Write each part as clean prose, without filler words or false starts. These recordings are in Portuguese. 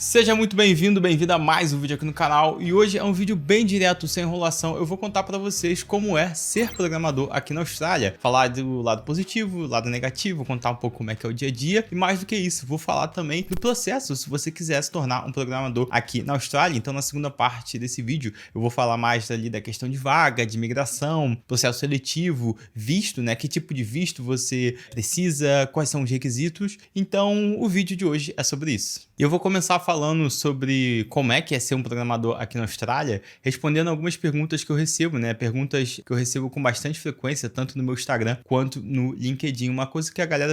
Seja muito bem-vindo, bem-vinda a mais um vídeo aqui no canal. E hoje é um vídeo bem direto, sem enrolação. Eu vou contar pra vocês como é ser programador aqui na Austrália. Falar do lado positivo, lado negativo, contar um pouco como é que é o dia a dia. E mais do que isso, vou falar também do processo, se você quiser se tornar um programador aqui na Austrália. Então na segunda parte desse vídeo eu vou falar mais ali da questão de vaga, de imigração, processo seletivo, visto, né? Que tipo de visto você precisa, quais são os requisitos. Então o vídeo de hoje é sobre isso. E eu vou começar falando sobre como é que é ser um programador aqui na Austrália, respondendo algumas perguntas que eu recebo, né? Perguntas que eu recebo com bastante frequência, tanto no meu Instagram quanto no LinkedIn. Uma coisa que a galera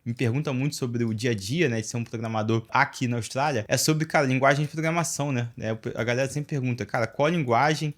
me pergunta muito sobre o dia a dia, né, de ser um programador aqui na Austrália, é sobre, cara, linguagem de programação, né? A galera sempre pergunta, cara, qual linguagem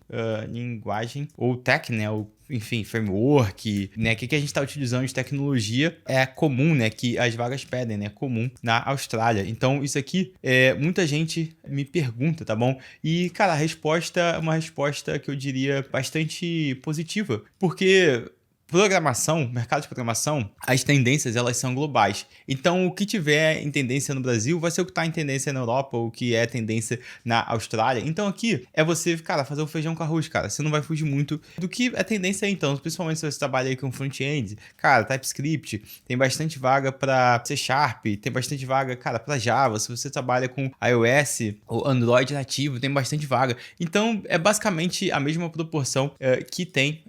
ou tech, né, ou enfim, framework, né, o que a gente está utilizando de tecnologia é comum, né, que as vagas pedem, né, comum na Austrália. Então, isso aqui, muita gente me pergunta, tá bom? E, cara, a resposta é uma resposta que eu diria bastante positiva, porque programação, mercado de programação, as tendências elas são globais. Então o que tiver em tendência no Brasil vai ser o que está em tendência na Europa ou o que é tendência na Austrália. Então aqui é você, cara, fazer o feijão com arroz, cara. Você não vai fugir muito do que é tendência aí, então, principalmente se você trabalha aí com front-end, cara, TypeScript, tem bastante vaga para C Sharp, tem bastante vaga, cara, para Java. Se você trabalha com iOS ou Android nativo, tem bastante vaga. Então é basicamente a mesma proporção que tem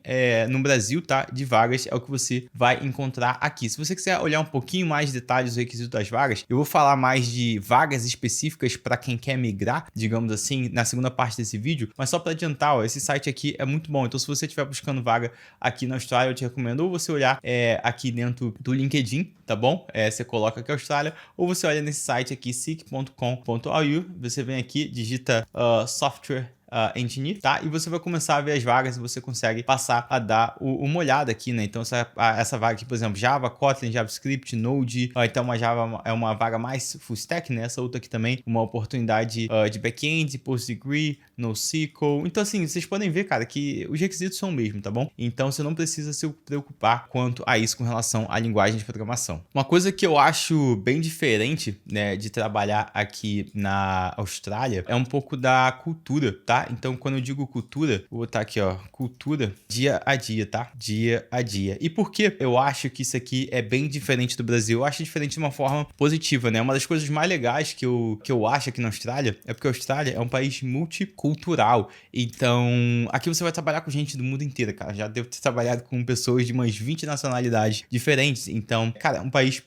no Brasil, tá? De vagas é o que você vai encontrar aqui. Se você quiser olhar um pouquinho mais de detalhes dos requisitos das vagas, eu vou falar mais de vagas específicas para quem quer migrar, digamos assim, na segunda parte desse vídeo, mas só para adiantar, ó, esse site aqui é muito bom. Então se você estiver buscando vaga aqui na Austrália, eu te recomendo ou você olhar aqui dentro do LinkedIn, tá bom? Você coloca aqui Austrália, ou você olha nesse site aqui, seek.com.au, você vem aqui, digita software engineer, tá? E você vai começar a ver as vagas e você consegue passar a dar uma olhada aqui, né? Então essa vaga aqui, por exemplo, Java, Kotlin, JavaScript, Node, então uma Java é uma vaga mais full stack, né? Essa outra aqui também, uma oportunidade de back-end, PostgreSQL, NoSQL. Então assim, vocês podem ver, cara, que os requisitos são o mesmo, tá bom? Então você não precisa se preocupar quanto a isso com relação à linguagem de programação. Uma coisa que eu acho bem diferente, né, de trabalhar aqui na Austrália é um pouco da cultura, tá? Então, quando eu digo cultura, vou botar aqui, ó, cultura dia a dia, tá? Dia a dia. E por que eu acho que isso aqui é bem diferente do Brasil? Eu acho diferente de uma forma positiva, né? Uma das coisas mais legais que eu acho aqui na Austrália é porque a Austrália é um país multicultural. Então, aqui você vai trabalhar com gente do mundo inteiro, cara. Já devo ter trabalhado com pessoas de umas 20 nacionalidades diferentes. Então, cara, é um país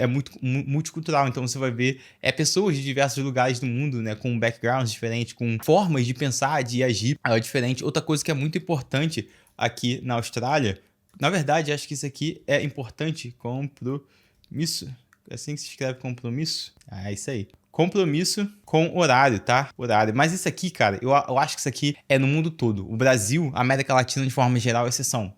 muito multicultural. Então, você vai ver pessoas de diversos lugares do mundo, né? Com backgrounds diferentes, com formas de pensar, de agir diferente. Outra coisa que é muito importante aqui na Austrália, na verdade, acho que isso aqui é importante, compromisso. É assim que se escreve compromisso? É isso aí. Compromisso com horário, tá? Horário. Mas isso aqui, cara, eu acho que isso aqui é no mundo todo. O Brasil, a América Latina, de forma geral, é exceção.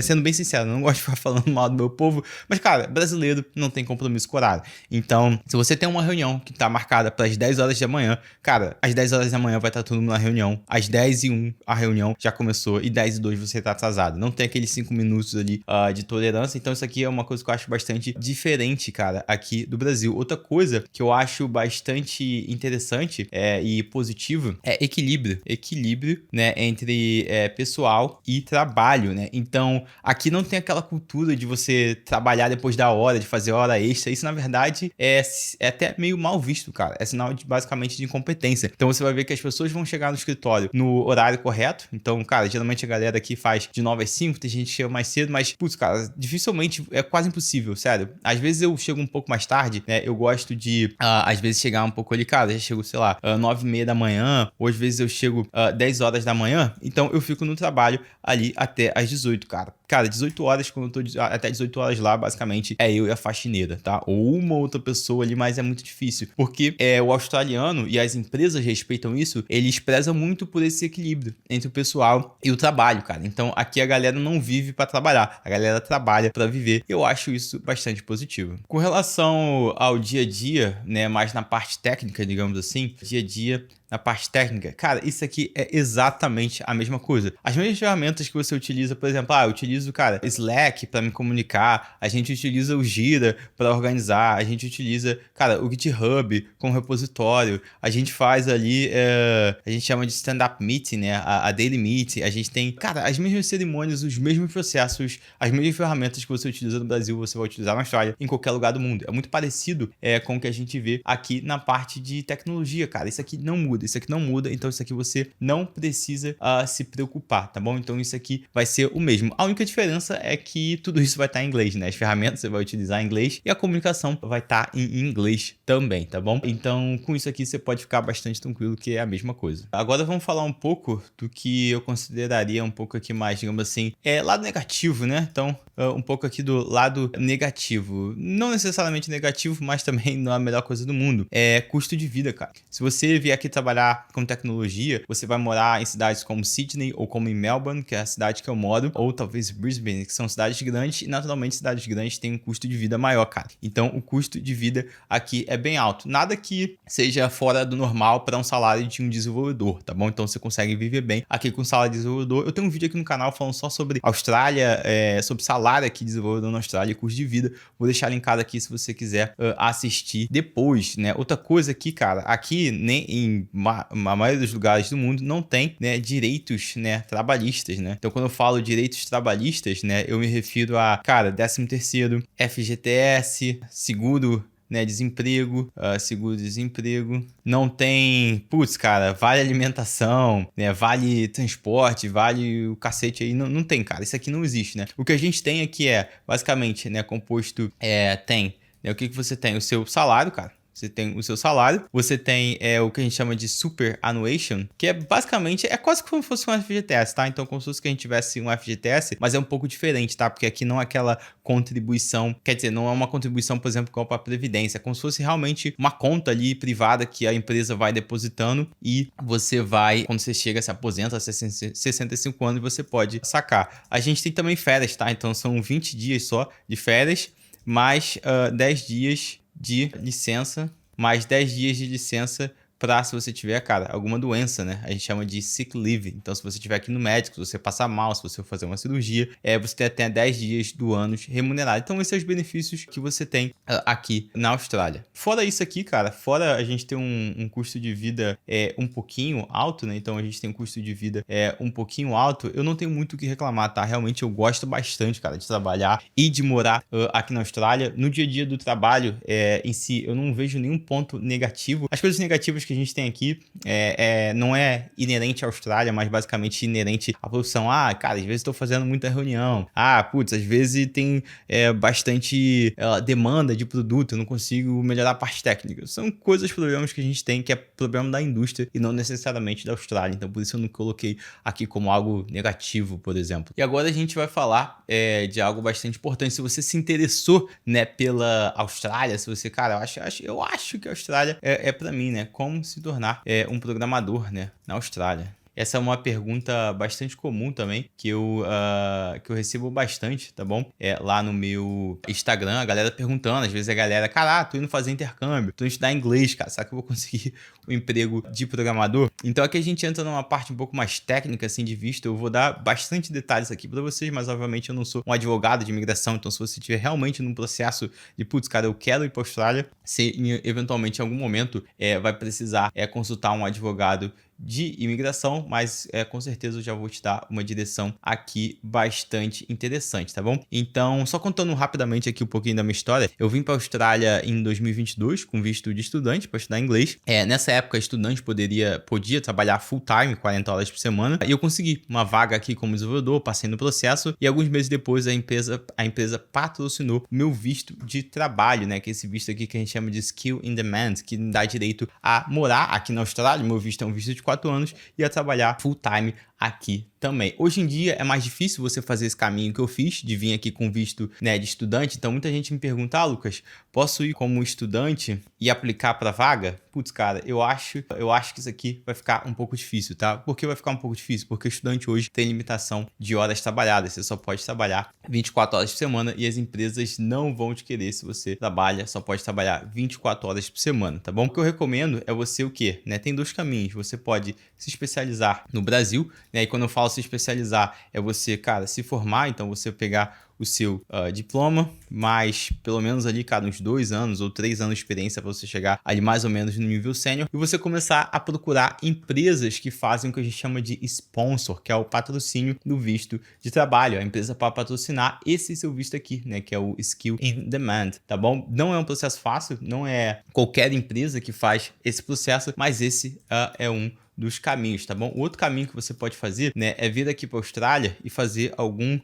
Sendo bem sincero, eu não gosto de ficar falando mal do meu povo, mas, cara, brasileiro não tem compromisso com horário. Então, se você tem uma reunião que tá marcada para as 10 horas da manhã, cara, às 10 horas da manhã vai estar todo mundo na reunião, às 10h01 a reunião já começou e 10h02 você tá atrasado. Não tem aqueles 5 minutos ali de tolerância, então isso aqui é uma coisa que eu acho bastante diferente, cara, aqui do Brasil. Outra coisa que eu acho bastante interessante e positivo é equilíbrio. Equilíbrio, né, entre pessoal e trabalho, né? Então, aqui não tem aquela cultura de você trabalhar depois da hora, de fazer hora extra. Isso, na verdade, é até meio mal visto, cara. É sinal basicamente de incompetência. Então, você vai ver que as pessoas vão chegar no escritório no horário correto. Então, cara, geralmente a galera aqui faz de 9 às 5, tem gente que chega mais cedo, mas, putz, cara, dificilmente, é quase impossível, sério. Às vezes eu chego um pouco mais tarde, né? Eu gosto de, às vezes, chegar um pouco ali, cara, já chego, sei lá, 9h30 da manhã, ou às vezes eu chego 10 horas da manhã, então eu fico no trabalho ali até às 18, cara. Cara, 18 horas, quando eu tô até 18 horas lá, basicamente, é eu e a faxineira, tá? Ou uma outra pessoa ali, mas é muito difícil. Porque o australiano e as empresas respeitam isso, eles prezam muito por esse equilíbrio entre o pessoal e o trabalho, cara. Então, aqui a galera não vive pra trabalhar, a galera trabalha pra viver. Eu acho isso bastante positivo. Com relação ao dia a dia, né, mais na parte técnica, digamos assim, dia a dia, na parte técnica, cara, isso aqui é exatamente a mesma coisa. As mesmas ferramentas que você utiliza, por exemplo, eu utilizo utilizo, cara, Slack para me comunicar, a gente utiliza o Gira para organizar, a gente utiliza, cara, o GitHub como repositório, a gente faz ali, a gente chama de stand-up meeting, né, a daily meeting, a gente tem, cara, as mesmas cerimônias, os mesmos processos, as mesmas ferramentas que você utiliza no Brasil, você vai utilizar na Austrália, em qualquer lugar do mundo. É muito parecido com o que a gente vê aqui na parte de tecnologia, cara. Isso aqui não muda, isso aqui não muda, então isso aqui você não precisa se preocupar, tá bom? Então isso aqui vai ser o mesmo. A única diferença é que tudo isso vai estar em inglês, né? As ferramentas você vai utilizar em inglês e a comunicação vai estar em inglês também, tá bom? Então com isso aqui você pode ficar bastante tranquilo que é a mesma coisa. Agora vamos falar um pouco do que eu consideraria um pouco aqui mais, digamos assim, lado negativo, né? Então um pouco aqui do lado negativo. Não necessariamente negativo, mas também não é a melhor coisa do mundo. É custo de vida, cara. Se você vier aqui trabalhar com tecnologia, você vai morar em cidades como Sydney ou como em Melbourne, que é a cidade que eu moro, ou talvez Brisbane, que são cidades grandes, e naturalmente cidades grandes têm um custo de vida maior, cara. Então o custo de vida aqui é bem alto. Nada que seja fora do normal para um salário de um desenvolvedor, tá bom? Então você consegue viver bem aqui com salário de desenvolvedor. Eu tenho um vídeo aqui no canal falando só sobre Austrália, sobre salário aqui desenvolvedor na Austrália e custo de vida. Vou deixar linkado aqui se você quiser assistir depois, né? Outra coisa aqui, cara, aqui nem em a maioria dos lugares do mundo não tem, né, direitos, né, trabalhistas, né? Então quando eu falo direitos trabalhistas, né, eu me refiro a, cara, 13º, FGTS, seguro, né, desemprego, seguro-desemprego, não tem, putz, cara, vale alimentação, né, vale transporte, vale o cacete aí, não tem, cara, isso aqui não existe, né. O que a gente tem aqui é, basicamente, né, composto, tem, né, o que você tem? O seu salário, cara. Você tem o seu salário, você tem o que a gente chama de superannuation, que é basicamente, quase como se fosse um FGTS, tá? Então, como se fosse que a gente tivesse um FGTS, mas é um pouco diferente, tá? Porque aqui não é aquela contribuição, quer dizer, não é uma contribuição, por exemplo, como para a Previdência, é como se fosse realmente uma conta ali privada que a empresa vai depositando e você vai, quando você chega, se aposenta a 65 anos, você pode sacar. A gente tem também férias, tá? Então, são 20 dias só de férias, mais 10 dias de licença, mais 10 dias de licença para se você tiver, cara, alguma doença, né? A gente chama de sick leave. Então, se você estiver aqui no médico, se você passar mal, se você for fazer uma cirurgia, você tem até 10 dias do ano remunerado. Então, esses são os benefícios que você tem aqui na Austrália. Fora isso aqui, cara, fora a gente ter um custo de vida um pouquinho alto, né? Então, a gente tem um custo de vida um pouquinho alto. Eu não tenho muito o que reclamar, tá? Realmente, eu gosto bastante, cara, de trabalhar e de morar aqui na Austrália. No dia a dia do trabalho em si, eu não vejo nenhum ponto negativo. As coisas negativas que a gente tem aqui não é inerente à Austrália, mas basicamente inerente à profissão. Cara, às vezes estou fazendo muita reunião. Putz, às vezes tem bastante demanda de produto, eu não consigo melhorar a parte técnica. São coisas, problemas que a gente tem, que é problema da indústria e não necessariamente da Austrália. Então, por isso eu não coloquei aqui como algo negativo, por exemplo. E agora a gente vai falar de algo bastante importante. Se você se interessou, né, pela Austrália, se você, cara, eu acho que a Austrália é para mim, né? Como se tornar um programador, né, na Austrália? Essa é uma pergunta bastante comum também, que eu recebo bastante, tá bom? Lá no meu Instagram, a galera perguntando, às vezes a galera, cara, tô indo fazer intercâmbio, tô indo estudar inglês, cara, será que eu vou conseguir um emprego de programador? Então aqui a gente entra numa parte um pouco mais técnica, assim, de vista. Eu vou dar bastante detalhes aqui para vocês, mas obviamente eu não sou um advogado de imigração, então se você estiver realmente num processo de, putz, cara, eu quero ir para a Austrália, você eventualmente em algum momento vai precisar consultar um advogado de imigração, mas com certeza eu já vou te dar uma direção aqui bastante interessante, tá bom? Então, só contando rapidamente aqui um pouquinho da minha história, eu vim para a Austrália em 2022 com visto de estudante para estudar inglês. Nessa época, estudante podia trabalhar full time, 40 horas por semana, e eu consegui uma vaga aqui como desenvolvedor, passei no processo e alguns meses depois a empresa patrocinou o meu visto de trabalho, né? Que é esse visto aqui que a gente chama de Skill in Demand, que me dá direito a morar aqui na Austrália. Meu visto é um visto de 4 anos e a trabalhar full time aqui também. Hoje em dia é mais difícil você fazer esse caminho que eu fiz, de vir aqui com visto, né, de estudante. Então muita gente me pergunta, Lucas, posso ir como estudante e aplicar para vaga? Putz, cara, eu acho que isso aqui vai ficar um pouco difícil, tá? Por que vai ficar um pouco difícil? Porque o estudante hoje tem limitação de horas trabalhadas. Você só pode trabalhar 24 horas por semana e as empresas não vão te querer se você só pode trabalhar 24 horas por semana, tá bom? O que eu recomendo é você o quê? Né? Tem dois caminhos. Você pode se especializar no Brasil, né? E quando eu falo se especializar, é você, cara, se formar, então você pegar o seu diploma, mais pelo menos ali, cara, uns 2 anos ou 3 anos de experiência para você chegar ali mais ou menos no nível sênior, e você começar a procurar empresas que fazem o que a gente chama de sponsor, que é o patrocínio do visto de trabalho, a empresa para patrocinar esse seu visto aqui, né, que é o Skill in Demand, tá bom? Não é um processo fácil, não é qualquer empresa que faz esse processo, mas esse é um dos caminhos, tá bom? O outro caminho que você pode fazer, né, é vir aqui para a Austrália e fazer algum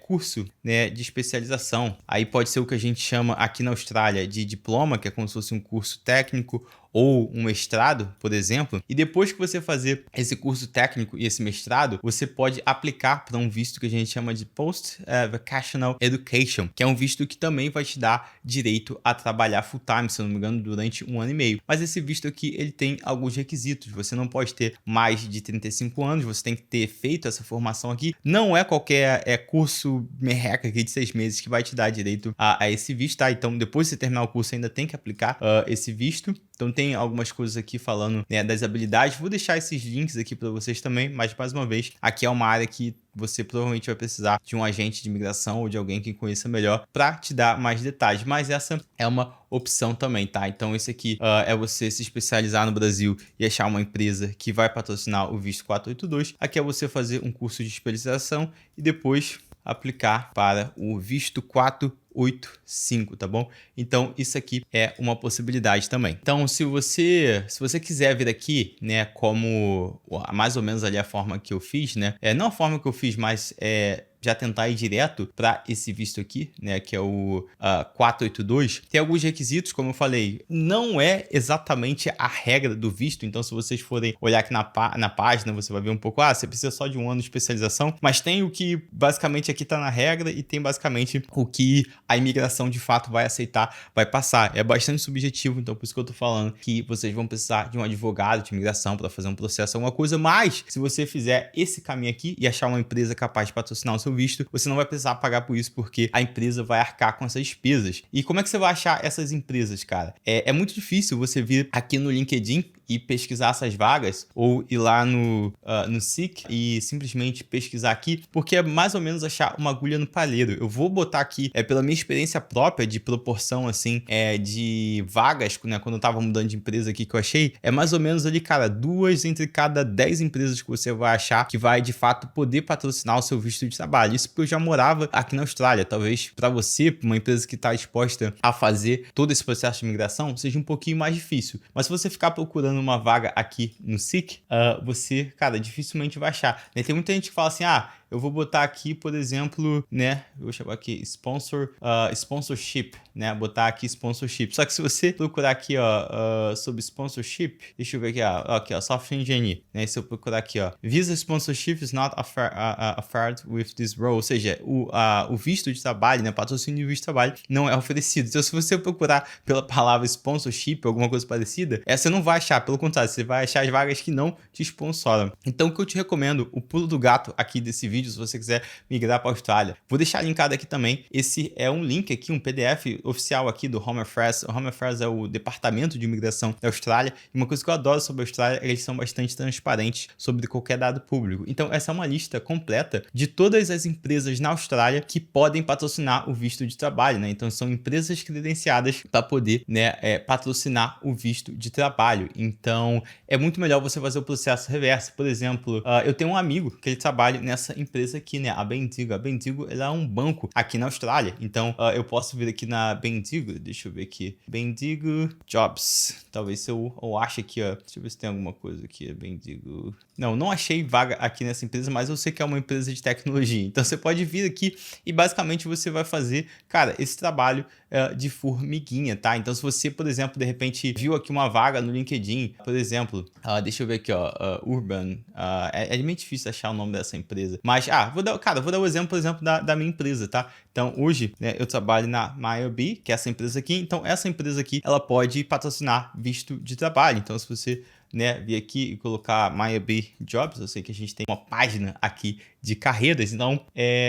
curso, né, de especialização. Aí pode ser o que a gente chama aqui na Austrália de diploma, que é como se fosse um curso técnico, ou um mestrado, por exemplo, e depois que você fazer esse curso técnico e esse mestrado, você pode aplicar para um visto que a gente chama de Post-Vocational Education, que é um visto que também vai te dar direito a trabalhar full-time, se eu não me engano, durante 1 ano e meio. Mas esse visto aqui, ele tem alguns requisitos. Você não pode ter mais de 35 anos, você tem que ter feito essa formação aqui. Não é qualquer curso merreca aqui de 6 meses que vai te dar direito a esse visto, tá? Então, depois de você terminar o curso, você ainda tem que aplicar esse visto. Então tem algumas coisas aqui falando, né, das habilidades. Vou deixar esses links aqui para vocês também, mas mais uma vez, aqui é uma área que você provavelmente vai precisar de um agente de imigração ou de alguém que conheça melhor para te dar mais detalhes, mas essa é uma opção também, tá? Então esse aqui é você se especializar no Brasil e achar uma empresa que vai patrocinar o visto 482. Aqui é você fazer um curso de especialização e depois aplicar para o visto 485, tá bom? Então isso aqui é uma possibilidade também. Então se você quiser vir aqui, né, como mais ou menos ali a forma que eu fiz, né, não a forma que eu fiz, mas já tentar ir direto para esse visto aqui, né, que é o 482, tem alguns requisitos, como eu falei, não é exatamente a regra do visto, então se vocês forem olhar aqui na página, você vai ver um pouco, você precisa só de 1 ano de especialização, mas tem o que basicamente aqui está na regra e tem basicamente o que a imigração de fato vai aceitar, vai passar. É bastante subjetivo, então por isso que eu tô falando que vocês vão precisar de um advogado de imigração para fazer um processo, alguma coisa, mas se você fizer esse caminho aqui e achar uma empresa capaz de patrocinar o seu visto, você não vai precisar pagar por isso, porque a empresa vai arcar com essas despesas. E como é que você vai achar essas empresas, cara? É muito difícil você vir aqui no LinkedIn e pesquisar essas vagas, ou ir lá no Seek e simplesmente pesquisar aqui, porque é mais ou menos achar uma agulha no palheiro. Eu vou botar aqui, pela minha experiência própria de proporção, assim, de vagas, né, quando eu tava mudando de empresa aqui que eu achei, é mais ou menos ali, cara, 2 entre cada 10 empresas que você vai achar que vai, de fato, poder patrocinar o seu visto de trabalho. Isso porque eu já morava aqui na Austrália. Talvez para você, uma empresa que está disposta a fazer todo esse processo de imigração, seja um pouquinho mais difícil. Mas se você ficar procurando uma vaga aqui no Seek, você, cara, dificilmente vai achar. Né? Tem muita gente que fala assim, eu vou botar aqui, por exemplo, né, eu vou chamar aqui sponsorship, né, botar aqui sponsorship. Só que se você procurar aqui, sobre sponsorship, deixa eu ver aqui, software engineer, né, se eu procurar aqui, visa sponsorship is not offered with this role, ou seja, o visto de trabalho, né, patrocínio de visto de trabalho não é oferecido. Então, se você procurar pela palavra sponsorship, alguma coisa parecida, você não vai achar, pelo contrário, você vai achar as vagas que não te sponsoram. Então, o que eu te recomendo, o pulo do gato aqui desse vídeo, se você quiser migrar para a Austrália. Vou deixar linkado aqui também. Esse é um link aqui, um PDF oficial aqui do Home Affairs. O Home Affairs é o departamento de imigração da Austrália. E uma coisa que eu adoro sobre a Austrália é que eles são bastante transparentes sobre qualquer dado público. Então, essa é uma lista completa de todas as empresas na Austrália que podem patrocinar o visto de trabalho, né? Então, são empresas credenciadas para poder, né, patrocinar o visto de trabalho. Então, é muito melhor você fazer o processo reverso. Por exemplo, eu tenho um amigo que ele trabalha nessa empresa aqui, né, a Bendigo. A Bendigo, ela é um banco aqui na Austrália. Então, eu posso vir aqui na Bendigo, deixa eu ver aqui, Bendigo Jobs. Talvez eu ache aqui, deixa eu ver se tem alguma coisa aqui, Bendigo. Não achei vaga aqui nessa empresa, mas eu sei que é uma empresa de tecnologia. Então, você pode vir aqui e basicamente você vai fazer, cara, esse trabalho de formiguinha, tá? Então, se você, por exemplo, de repente viu aqui uma vaga no LinkedIn, por exemplo, deixa eu ver aqui, Urban, é meio difícil achar o nome dessa empresa, mas, vou dar o exemplo, por exemplo, da minha empresa, tá? Então, hoje, né, eu trabalho na MyOB, que é essa empresa aqui. Então, essa empresa aqui, ela pode patrocinar visto de trabalho. Então, se você, né, vir aqui e colocar MyOB Jobs, eu sei que a gente tem uma página aqui de carreiras, então,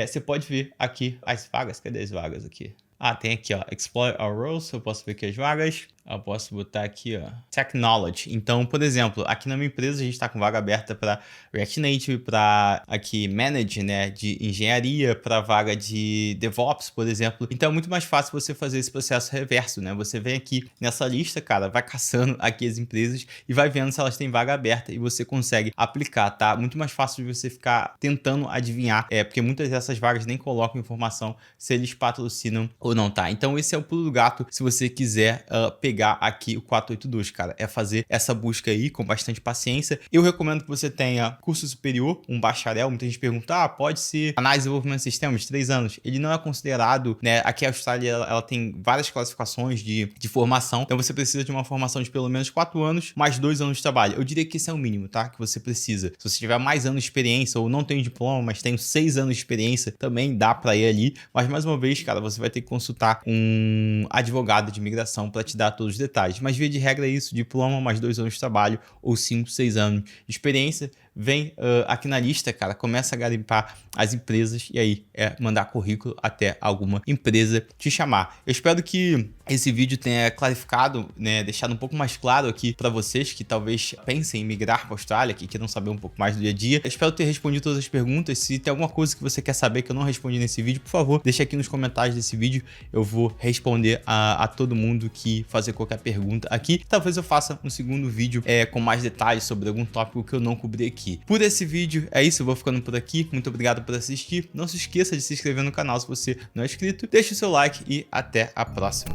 você pode ver aqui as vagas. Cadê as vagas aqui? Tem aqui, Explore Our Roles, eu posso ver aqui as vagas. Eu posso botar aqui, ó, Technology. Então, por exemplo, aqui na minha empresa a gente está com vaga aberta para React Native, para aqui Manage, né, de engenharia, para vaga de DevOps, por exemplo. Então é muito mais fácil você fazer esse processo reverso, né? Você vem aqui nessa lista, cara, vai caçando aqui as empresas e vai vendo se elas têm vaga aberta e você consegue aplicar, tá? Muito mais fácil de você ficar tentando adivinhar, porque muitas dessas vagas nem colocam informação se eles patrocinam ou não, tá? Então esse é o pulo do gato se você quiser pegar aqui o 482, cara. É fazer essa busca aí com bastante paciência. Eu recomendo que você tenha curso superior, um bacharel. Muita gente pergunta, pode ser análise de desenvolvimento de sistemas, 3 anos. Ele não é considerado, né? Aqui a Austrália, ela tem várias classificações de formação. Então você precisa de uma formação de pelo menos 4 anos, mais 2 anos de trabalho. Eu diria que esse é o mínimo, tá? Que você precisa. Se você tiver mais anos de experiência ou não tem diploma, mas tem 6 anos de experiência, também dá para ir ali. Mas mais uma vez, cara, você vai ter que consultar um advogado de imigração para te dar todos os detalhes. Mas via de regra é isso, diploma mais 2 anos de trabalho ou 5, 6 anos de experiência. Vem aqui na lista, cara, começa a garimpar as empresas e aí mandar currículo até alguma empresa te chamar. Eu espero que esse vídeo tenha clarificado, né, deixado um pouco mais claro aqui para vocês que talvez pensem em migrar para a Austrália, que queiram saber um pouco mais do dia a dia. Eu espero ter respondido todas as perguntas. Se tem alguma coisa que você quer saber que eu não respondi nesse vídeo, por favor, deixa aqui nos comentários desse vídeo. Eu vou responder a todo mundo que fazer qualquer pergunta aqui. Talvez eu faça um segundo vídeo com mais detalhes sobre algum tópico que eu não cobri aqui. Por esse vídeo é isso, eu vou ficando por aqui. Muito obrigado por assistir. Não se esqueça de se inscrever no canal se você não é inscrito. Deixe o seu like e até a próxima.